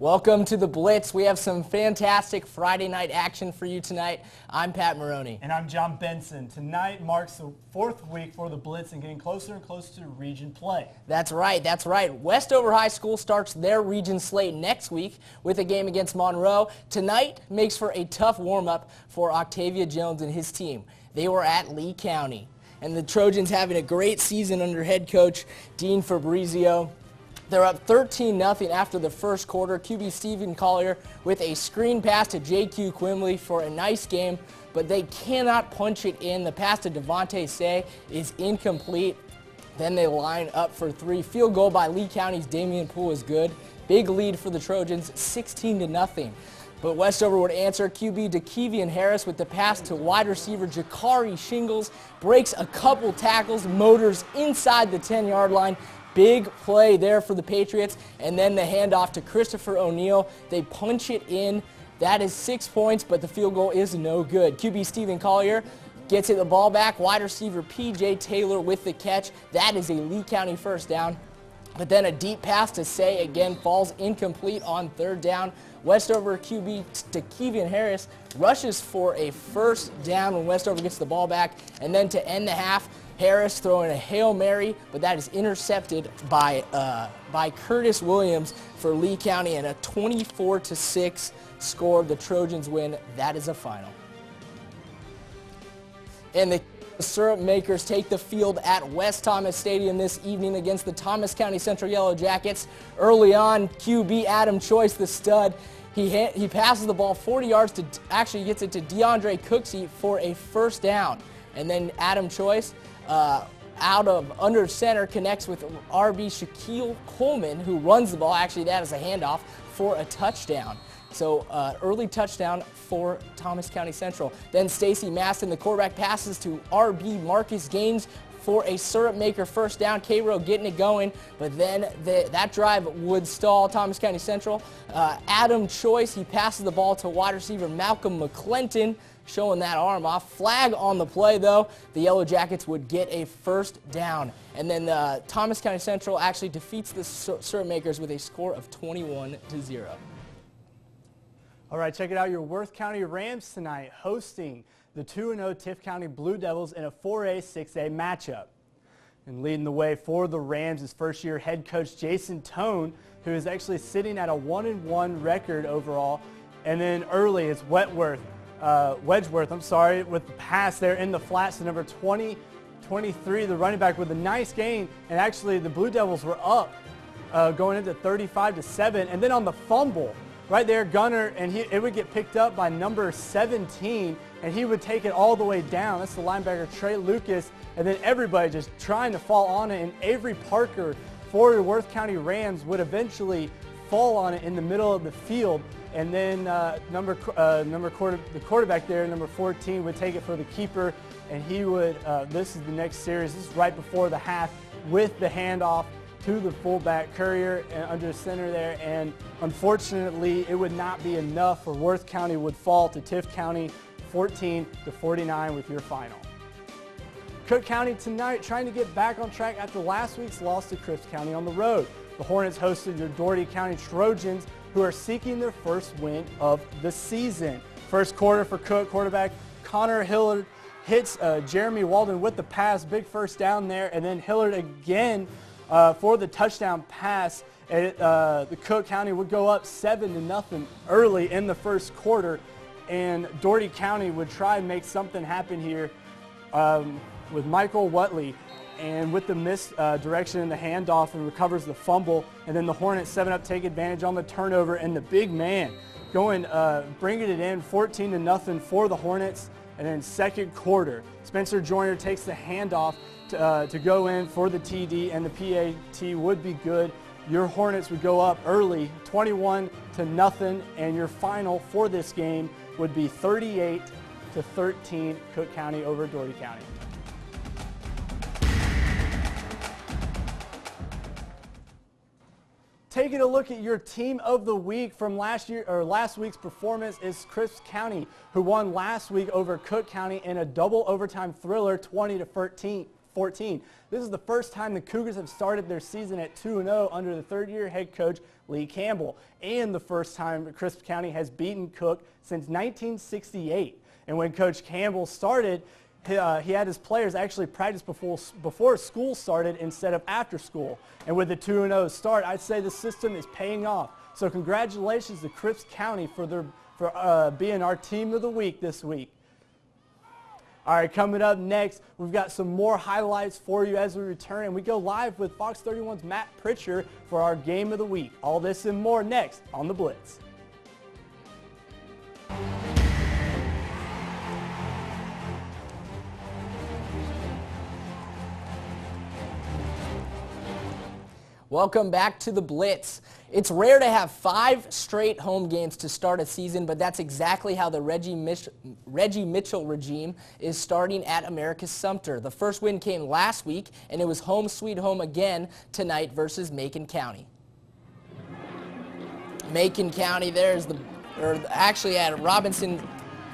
Welcome to the Blitz. We have some fantastic Friday night action for you tonight. I'm Pat Moroney. And I'm John Benson. Tonight marks the 4th week for the Blitz and getting closer and closer to region play. That's right. Westover High School starts their region slate next week with a game against Monroe. Tonight makes for a tough warm-up for Octavia Jones and his team. They were at Lee County. And the Trojans having a great season under head coach Dean Fabrizio. They're up 13-0 after the first quarter. QB Stephen Collier with a screen pass to J.Q. Quimley for a nice game, but they cannot punch it in. The pass to Devontae Say is incomplete. Then they line up for three. Field goal by Lee County's Damian Poole is good. Big lead for the Trojans, 16-0. But Westover would answer. QB DeKevian Harris with the pass to wide receiver Jakari Shingles. Breaks a couple tackles, motors inside the 10-yard line. Big play there for the Patriots, and then the handoff to Christopher O'Neill. They punch it in. That is 6 points, but the field goal is no good. QB Stephen Collier gets it the ball back. Wide receiver P.J. Taylor with the catch. That is a Lee County first down. But then a deep pass to Say again falls incomplete on third down. Westover QB DeKevian Harris rushes for a first down when Westover gets the ball back. And then to end the half, Harris throwing a Hail Mary, but that is intercepted by Curtis Williams for Lee County, and a 24-6 score. The Trojans win. That is a final. And the Syrup Makers take the field at West Thomas Stadium this evening against the Thomas County Central Yellow Jackets. Early on, QB Adam Choice, the stud, he passes the ball 40 yards to actually gets it to DeAndre Cooksey for a first down. And then Adam Choice, out of under center, connects with RB Shaquille Coleman, who runs the ball. Actually, that is a handoff for a touchdown. So early touchdown for Thomas County Central. Then Stacy Maston, the quarterback, passes to RB Marcus Gaines for a Syrup Maker first down. K-Row getting it going, but then that drive would stall Thomas County Central. Adam Choice, he passes the ball to wide receiver Malcolm McClinton, showing that arm off. Flag on the play, though. The Yellow Jackets would get a first down. And then Thomas County Central actually defeats the Syrup Makers with a score of 21-0. All right, check it out. Your Worth County Rams tonight hosting the 2-0 Tift County Blue Devils in a 4A, 6A matchup. And leading the way for the Rams is first-year head coach Jason Tone, who is actually sitting at a 1-1 record overall. And then early it's Wedgeworth, with the pass there in the flats to number 23, the running back, with a nice gain. And actually the Blue Devils were up going into 35-7. And then on the fumble, right there, Gunner, and it would get picked up by number 17, and he would take it all the way down. That's the linebacker, Trey Lucas, and then everybody just trying to fall on it, and Avery Parker for the Worth County Rams would eventually fall on it in the middle of the field, and then the quarterback there, number 14, would take it for the keeper, and he would, this is the next series, this is right before the half, with the handoff to the fullback Courier under center there, and unfortunately it would not be enough for Worth County would fall to Tift County 14-49 with your final. Cook County tonight trying to get back on track after last week's loss to Cripps County on the road. The Hornets hosted your Doherty County Trojans, who are seeking their first win of the season. First quarter for Cook, quarterback Connor Hillard hits Jeremy Walden with the pass, big first down there, and then Hillard again for the touchdown pass. The Cook County would go up 7-0 early in the first quarter, and Doherty County would try and make something happen here with Michael Wutley, and with the misdirection in the handoff, and recovers the fumble, and then the Hornets 7-up take advantage on the turnover, and the big man going bringing it in 14-0 for the Hornets. And then second quarter, Spencer Joyner takes the handoff to go in for the TD, and the PAT would be good. Your Hornets would go up early 21-0, and your final for this game would be 38-13 Cook County over Doherty County. Taking a look at your team of the week from last week's performance is Cripps County, who won last week over Cook County in a double overtime thriller, 20-14. 14. This is the first time the Cougars have started their season at 2-0 under the third-year head coach Lee Campbell, and the first time Crisp County has beaten Cook since 1968. And when Coach Campbell started, he had his players actually practice before school started instead of after school. And with the 2-0 start, I'd say the system is paying off. So congratulations to Crisp County for being our team of the week this week. All right, coming up next, we've got some more highlights for you as we return, and we go live with Fox 31's Matt Pritchard for our game of the week. All this and more next on The Blitz. Welcome back to The Blitz. It's rare to have 5 straight home games to start a season, but that's exactly how the Reggie Mitchell regime is starting at America's Sumter. The first win came last week, and it was home sweet home again tonight versus Macon County. Macon County, actually at Robinson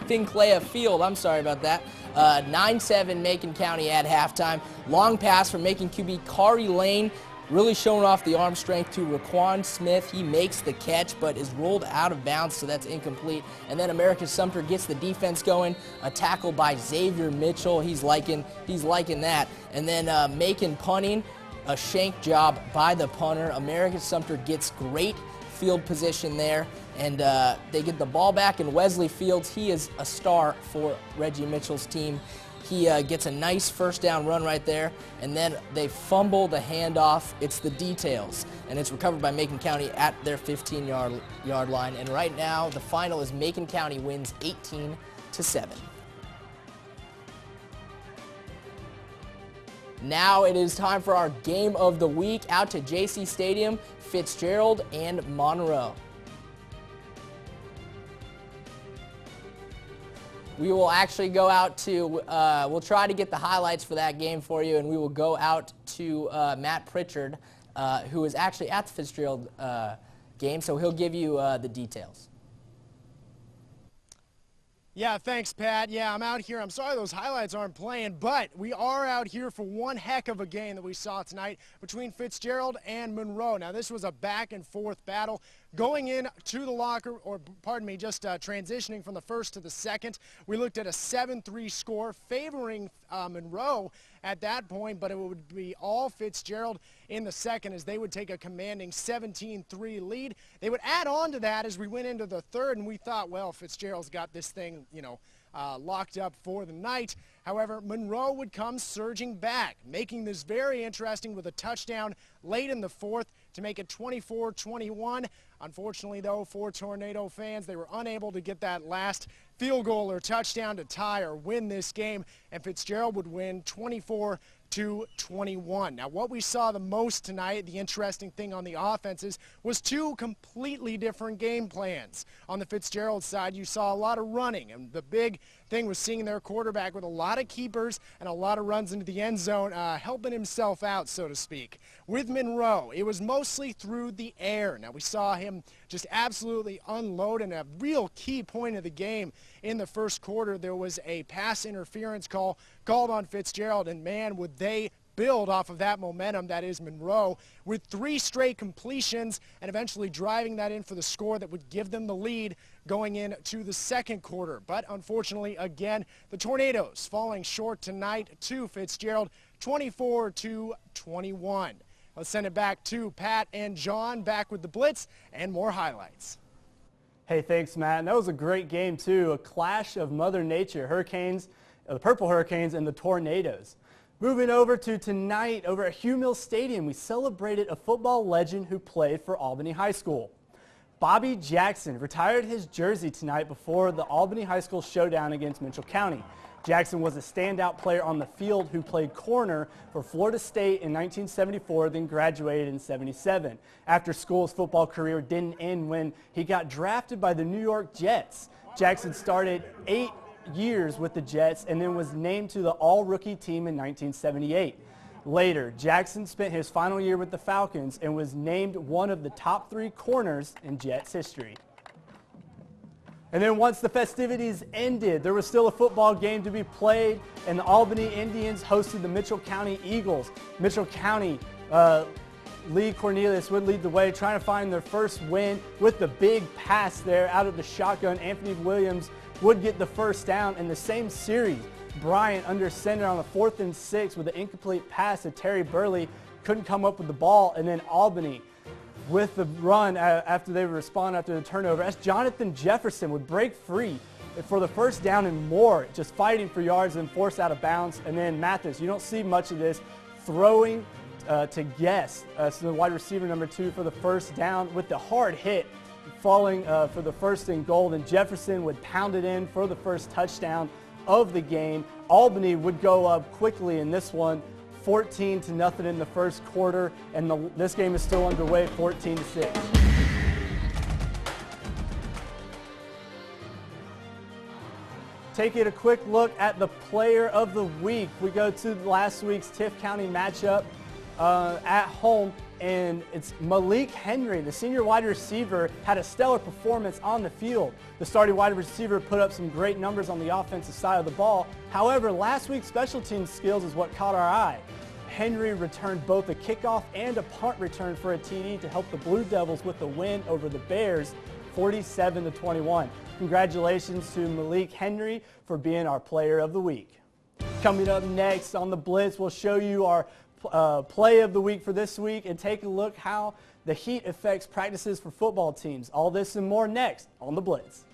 Finclaya Field, I'm sorry about that. 9-7 Macon County at halftime. Long pass from Macon QB Kari Lane. Really showing off the arm strength to Raquan Smith. He makes the catch, but is rolled out of bounds, so that's incomplete. And then America's Sumter gets the defense going. A tackle by Xavier Mitchell. He's liking that. And then Macon punting, a shank job by the punter. America's Sumter gets great field position there, and they get the ball back. And Wesley Fields, he is a star for Reggie Mitchell's team. He gets a nice first down run right there, and then they fumble the handoff. It's the details, and it's recovered by Macon County at their 15-yard line. And right now, the final is Macon County wins 18-7. Now it is time for our game of the week. Out to JC Stadium, Fitzgerald and Monroe. We will actually go out to, we'll try to get the highlights for that game for you, and we will go out to Matt Pritchard, who is actually at the Fitzgerald game, so he'll give you the details. Yeah, thanks, Pat. Yeah, I'm out here. I'm sorry those highlights aren't playing, but we are out here for one heck of a game that we saw tonight between Fitzgerald and Monroe. Now, this was a back-and-forth battle. Going in to the locker, or pardon me, just transitioning from the first to the second, we looked at a 7-3 score favoring Monroe at that point, but it would be all Fitzgerald in the second as they would take a commanding 17-3 lead. They would add on to that as we went into the third, and we thought, well, Fitzgerald's got this thing, locked up for the night. However, Monroe would come surging back, making this very interesting with a touchdown late in the fourth to make it 24-21. Unfortunately, though, for Tornado fans, they were unable to get that last field goal or touchdown to tie or win this game, and Fitzgerald would win 24-21. Now, what we saw the most tonight, the interesting thing on the offenses, was 2 completely different game plans. On the Fitzgerald side, you saw a lot of running, and the big thing was seeing their quarterback with a lot of keepers and a lot of runs into the end zone, helping himself out, so to speak. With Monroe, it was mostly through the air. Now, we saw him just absolutely unload, and a real key point of the game in the first quarter, there was a pass interference called on Fitzgerald, and man, would they build off of that momentum that is Monroe with 3 straight completions and eventually driving that in for the score that would give them the lead going into the second quarter. But unfortunately, again, the Tornadoes falling short tonight to Fitzgerald, 24-21. Let's send it back to Pat and John, back with the Blitz and more highlights. Hey, thanks, Matt. And that was a great game, too. A clash of Mother Nature, Hurricanes, the Purple Hurricanes and the Tornadoes. Moving over to tonight, over at Hugh Mills Stadium, we celebrated a football legend who played for Albany High School. Bobby Jackson retired his jersey tonight before the Albany High School showdown against Mitchell County. Jackson was a standout player on the field who played corner for Florida State in 1974, then graduated in 77. After school, his football career didn't end when he got drafted by the New York Jets. Jackson started 8 years with the Jets and then was named to the all-rookie team in 1978. Later, Jackson spent his final year with the Falcons and was named one of the top 3 corners in Jets history. And then once the festivities ended, there was still a football game to be played, and the Albany Indians hosted the Mitchell County Eagles. Mitchell County, Lee Cornelius would lead the way, trying to find their first win with the big pass there out of the shotgun. Anthony Williams would get the first down in the same series. Bryant under center on the 4th and 6 with an incomplete pass to Terry Burley. Couldn't come up with the ball, and then Albany with the run after they respond after the turnover. As Jonathan Jefferson would break free for the first down and more, just fighting for yards and forced out of bounds. And then Mathis, you don't see much of this, throwing to Guess, so the wide receiver number 2 for the first down with the hard hit, falling for the first and goal. And Jefferson would pound it in for the first touchdown of the game. Albany would go up quickly in this one, 14-0 in the first quarter, and this game is still underway, 14-6. Taking a quick look at the player of the week. We go to last week's Tift County matchup at home, and it's Malik Henry, the senior wide receiver, had a stellar performance on the field. The starting wide receiver put up some great numbers on the offensive side of the ball. However, last week's special teams skills is what caught our eye. Henry returned both a kickoff and a punt return for a TD to help the Blue Devils with the win over the Bears, 47-21. Congratulations to Malik Henry for being our player of the week. Coming up next on the Blitz, we'll show you our play of the week for this week and take a look how the heat affects practices for football teams. All this and more next on the Blitz.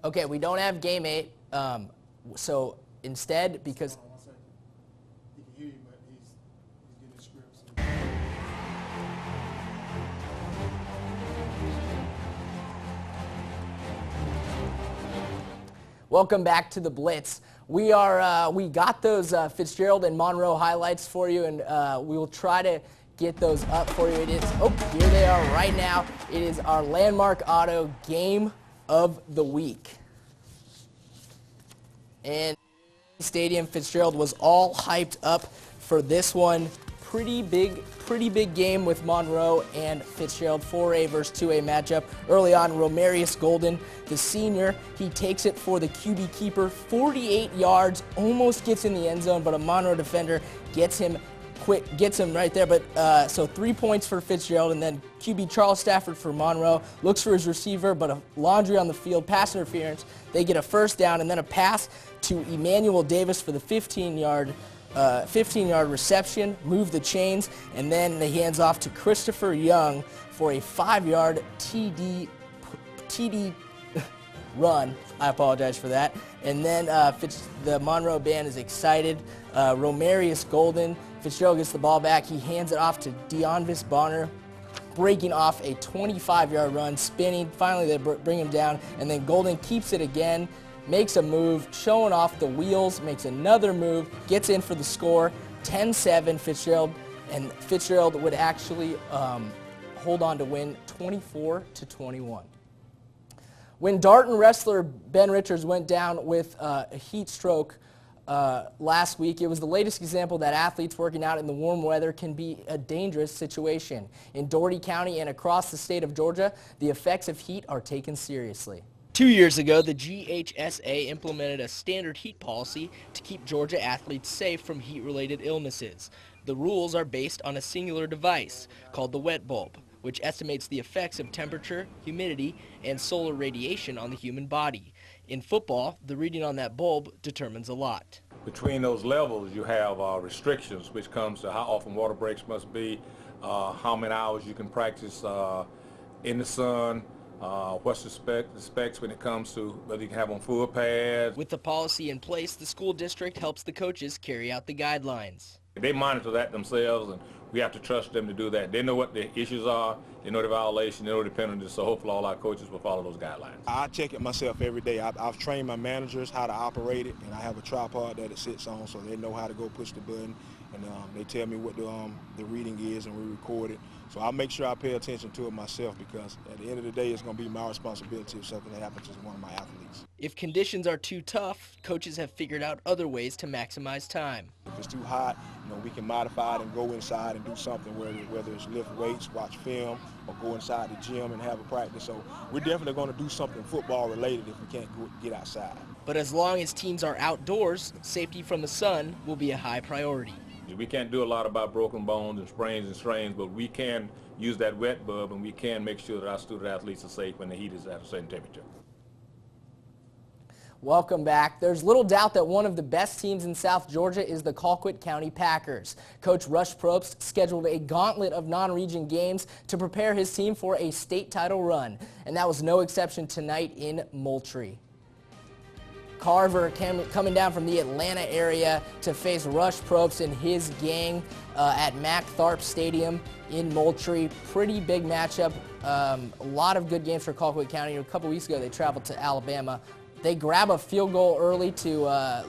Okay, we don't have game 8, so instead, because... He can hear you, but he's getting scripts. Welcome back to the Blitz. We got those Fitzgerald and Monroe highlights for you, and we will try to get those up for you. It is, oh, here they are right now. It is our Landmark Auto game of the week. And Stadium, Fitzgerald was all hyped up for this one. Pretty big game with Monroe and Fitzgerald, 4A versus 2A matchup. Early on, Romarius Golden, the senior, he takes it for the QB keeper, 48 yards, almost gets in the end zone, but a Monroe defender gets him right there. But so 3 points for Fitzgerald, and then QB Charles Stafford for Monroe looks for his receiver, but a laundry on the field, pass interference. They get a first down, and then a pass to Emmanuel Davis for the 15-yard reception, move the chains, and then the hands off to Christopher Young for a 5-yard TD run. I apologize for that. And then the Monroe band is excited. Romarius Golden, Fitzgerald gets the ball back. He hands it off to Deonvis Bonner, breaking off a 25-yard run, spinning. Finally, they bring him down, and then Golden keeps it again, makes a move, showing off the wheels, makes another move, gets in for the score, 10-7 Fitzgerald, and Fitzgerald would actually hold on to win 24-21. When Darton wrestler Ben Richards went down with a heat stroke last week, it was the latest example that athletes working out in the warm weather can be a dangerous situation. In Dougherty County and across the state of Georgia, the effects of heat are taken seriously. 2 years ago, the GHSA implemented a standard heat policy to keep Georgia athletes safe from heat-related illnesses. The rules are based on a singular device called the wet bulb, which estimates the effects of temperature, humidity, and solar radiation on the human body. In football, the reading on that bulb determines a lot. between those levels, you have restrictions, which comes to how often water breaks must be, how many hours you can practice in the sun, what's the specs when it comes to whether you can have on full pads. With the policy in place, the school district helps the coaches carry out the guidelines. They monitor that themselves, and we have to trust them to do that. They know what the issues are, they know the violation, they know the penalties, so hopefully all our coaches will follow those guidelines. I check it myself every day. I've trained my managers how to operate it, and I have a tripod that it sits on so they know how to go push the button, and they tell me what the reading is, and we record it. So I make sure I pay attention to it myself, because at the end of the day, it's going to be my responsibility if something happens to one of my athletes. If conditions are too tough, coaches have figured out other ways to maximize time. If it's too hot, we can modify it and go inside and do something, whether it's lift weights, watch film, or go inside the gym and have a practice. So we're definitely going to do something football related if we can't get outside. But as long as teams are outdoors, safety from the sun will be a high priority. We can't do a lot about broken bones and sprains and strains, but we can use that wet bulb, and we can make sure that our student athletes are safe when the heat is at a certain temperature. Welcome back. There's little doubt that one of the best teams in South Georgia is the Colquitt County Packers. Coach Rush Probst scheduled a gauntlet of non-region games to prepare his team for a state title run, and that was no exception tonight in Moultrie. Carver coming down from the Atlanta area to face Rush Probst and his gang at Mac Tharp Stadium in Moultrie. Pretty big matchup. A lot of good games for Colquitt County. A couple weeks ago they traveled to Alabama. They grab a field goal early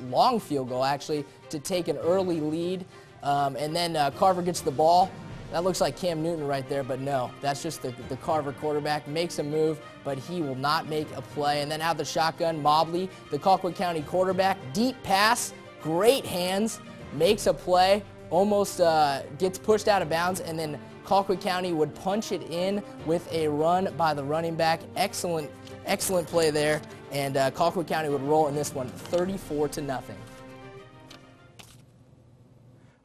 long field goal actually, to take an early lead. And then Carver gets the ball. That looks like Cam Newton right there, but no, that's just the Carver quarterback. Makes a move, but he will not make a play. And then out of the shotgun, Mobley, the Colquitt County quarterback, deep pass, great hands, makes a play, almost gets pushed out of bounds, and then Colquitt County would punch it in with a run by the running back. Excellent play there, and Colquitt County would roll in this one 34-0.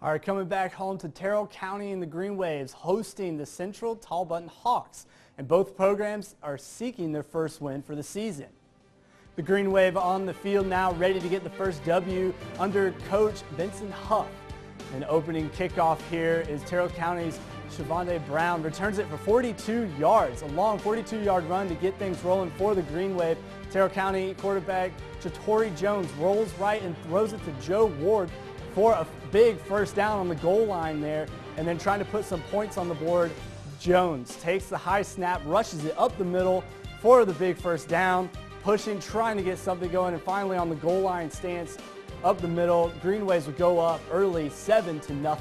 All right, coming back home to Terrell County and the Green Waves hosting the Central Tall Button Hawks, and both programs are seeking their first win for the season. The Green Wave on the field now, ready to get the first W under Coach Benson Huff. An opening kickoff here is Terrell County's Shavonde Brown returns it for 42 yards, a long 42-yard run to get things rolling for the Green Wave. Terrell County quarterback Chatori Jones rolls right and throws it to Joe Ward for a big first down on the goal line there, and then trying to put some points on the board. Jones takes the high snap, rushes it up the middle for the big first down, pushing, trying to get something going, and finally on the goal line stance up the middle, Green Waves would go up early 7-0.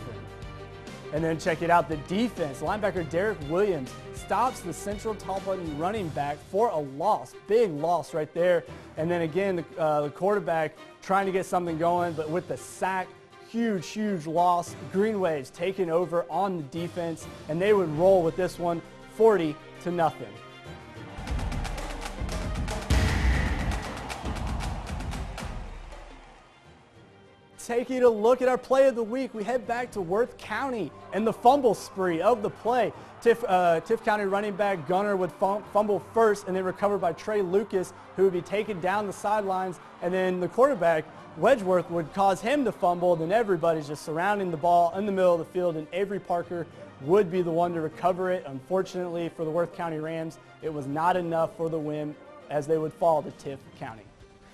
And then check it out, the defense, linebacker Derek Williams stops the Central Tall Button running back for a loss, big loss right there. And then again, the quarterback trying to get something going, but with the sack, huge loss. Green Waves taking over on the defense, and they would roll with this one 40-0. Taking a look at our play of the week, we head back to Worth County and the fumble spree of the play. Tiff County running back Gunner would fumble first and then recovered by Trey Lucas, who would be taken down the sidelines, and then the quarterback Wedgeworth would cause him to fumble. Then everybody's just surrounding the ball in the middle of the field, and Avery Parker would be the one to recover it. Unfortunately for the Worth County Rams, it was not enough for the win, as they would fall to Tiff County.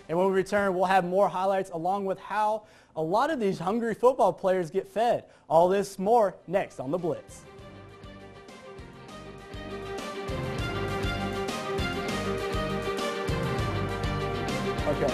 And when we return, we'll have more highlights along with how a lot of these hungry football players get fed. All this more next on The Blitz. Okay.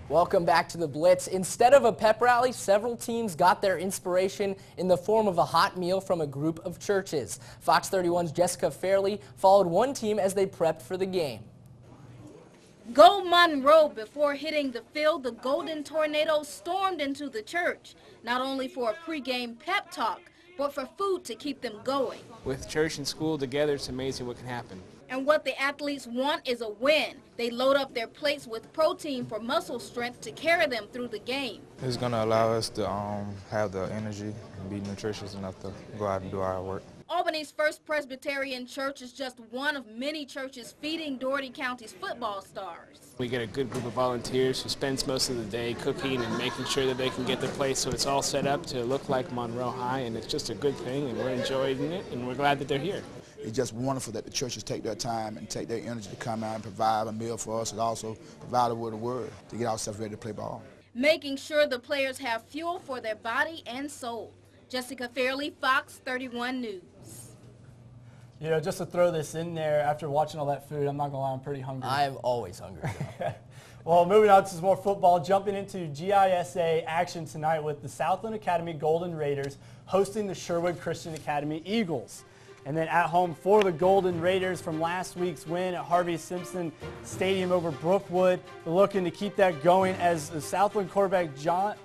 Welcome back to the Blitz. Instead of a pep rally, several teams got their inspiration in the form of a hot meal from a group of churches. Fox 31's Jessica Fairley followed one team as they prepped for the game. Go Monroe! Before hitting the field, the Golden Tornadoes stormed into the church, not only for a pregame pep talk, but for food to keep them going. With church and school together, it's amazing what can happen. And what the athletes want is a win. They load up their plates with protein for muscle strength to carry them through the game. It's going to allow us to have the energy and be nutritious enough to go out and do our work. Albany's First Presbyterian Church is just one of many churches feeding Dougherty County's football stars. We get a good group of volunteers who spends most of the day cooking and making sure that they can get their place so it's all set up to look like Monroe High, and it's just a good thing, and we're enjoying it, and we're glad that they're here. It's just wonderful that the churches take their time and take their energy to come out and provide a meal for us and also provide a word of word to get ourselves ready to play ball. Making sure the players have fuel for their body and soul. Jessica Fairley, Fox 31 News. You know, just to throw this in there, after watching all that food, I'm not going to lie, I'm pretty hungry. I'm always hungry. Well, moving on to some more football, jumping into GISA action tonight with the Southland Academy Golden Raiders hosting the Sherwood Christian Academy Eagles. And then at home for the Golden Raiders from last week's win at Harvey Simpson Stadium over Brookwood. They're looking to keep that going as the Southland quarterback John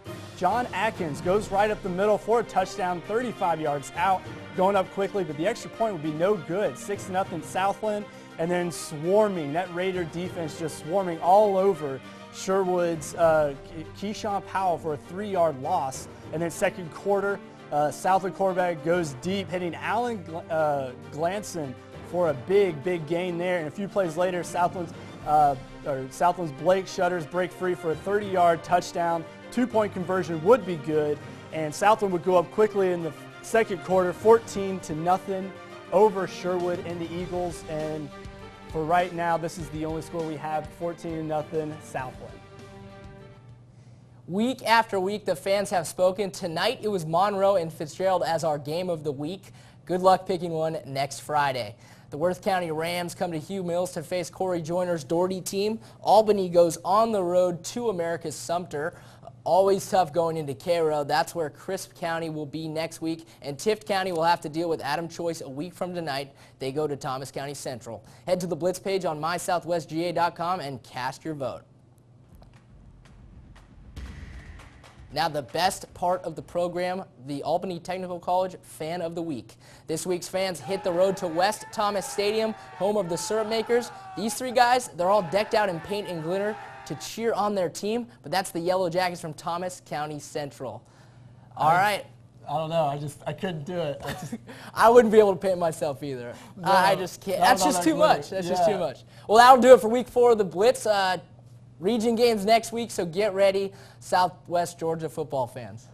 Atkins goes right up the middle for a touchdown, 35 yards out, going up quickly, but the extra point would be no good. 6-0 Southland, and then swarming, that Raider defense just swarming all over Sherwood's Keyshawn Powell for a 3-yard loss. And then second quarter, Southland quarterback goes deep, hitting Alan Glanson for a big gain there. And a few plays later, Southland's Blake Shutters break free for a 30-yard touchdown. 2-point conversion would be good, and Southland would go up quickly in the second quarter, 14-0 over Sherwood and the Eagles. And for right now, this is the only score we have, 14-0 Southland. Week after week, the fans have spoken. Tonight, it was Monroe and Fitzgerald as our game of the week. Good luck picking one next Friday. The Worth County Rams come to Hugh Mills to face Corey Joyner's Dougherty team. Albany goes on the road to America's Sumter. Always tough going into Cairo. That's where Crisp County will be next week. And Tift County will have to deal with Adam Choice a week from tonight. They go to Thomas County Central. Head to the Blitz page on mysouthwestga.com and cast your vote. Now the best part of the program, the Albany Technical College Fan of the Week. This week's fans hit the road to West Thomas Stadium, home of the Syrup Makers. These three guys, they're all decked out in paint and glitter to cheer on their team, but that's the Yellow Jackets from Thomas County Central. All right. I don't know. I couldn't do it. I wouldn't be able to paint myself either. No, I just can't. not That's on just that too glitter. much. That's Yeah. just too much. Well, that'll do it for week 4 of the Blitz. Region games next week, so get ready, Southwest Georgia football fans.